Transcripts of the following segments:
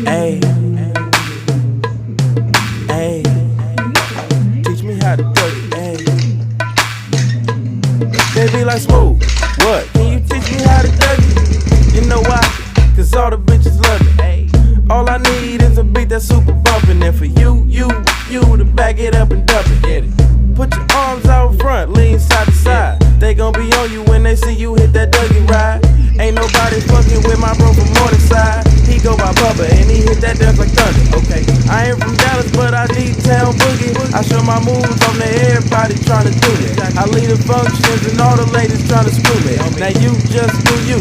Hey, hey, teach me how to duck it, hey. They be like, Smooth, what? Can you teach me how to duck it? You know why? Cause all the bitches love it, hey. All I need is a beat that's super bumpin'. And for you to back it up and dump it, get it. Put your arms out front, lean side to side. They gon' be on you when they see you hit that Dougie ride. Ain't nobody fucking with my bro from Morningside. He go by Bubba and he hit that dance like thunder. Okay, I ain't from Dallas, but I need town boogie. I show my moves on there, everybody tryna do it. I lead the functions and all the ladies tryna screw me. Now you just do you,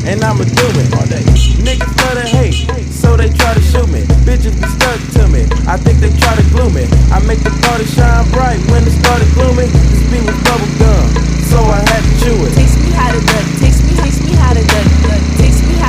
and I'ma do it all day. Niggas love to hate, so they try to shoot me. Bitches be stuck to me, I think they try to glue me. I make the party shine bright when it started gloomy. This beat was bubble gum, so I had to chew it. Teach me how to duck, teach me how to duck, teach me how.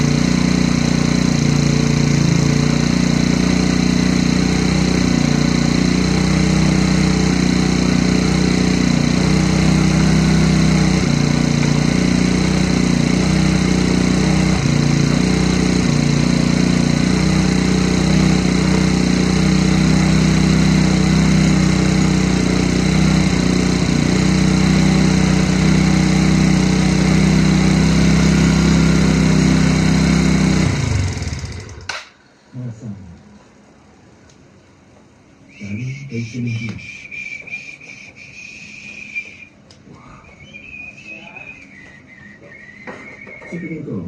Sa tingin ko,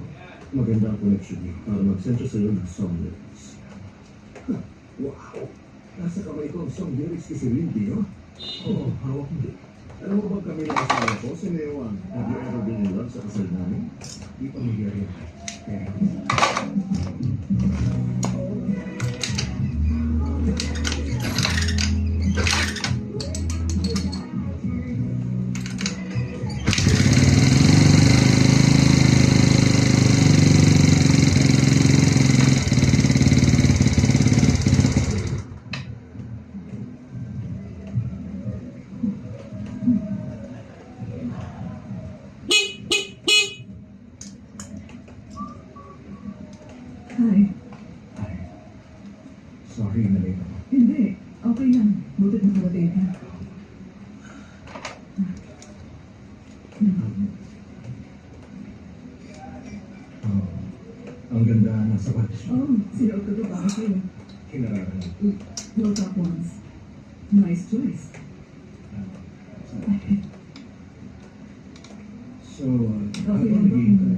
maganda ang connection niyo para mag-send sa iyo ng song lyrics. Wow! Nasa kamay ko ang song lyrics ni Celine Dion. Oo, hawak mo din. Alam mo ba kami na kasama ko si Neoan? Have you ever been in love sa kasal namin? Di pa magyari. Kaya Hi. sorry na late ako. Hindi. Okay lang. Butit nakarating ka. Ang ganda ng sapatos mo. Oh, sila ko to para sa'yo. Kinararan mo. Your top ones. Nice choice. So, habang naging ka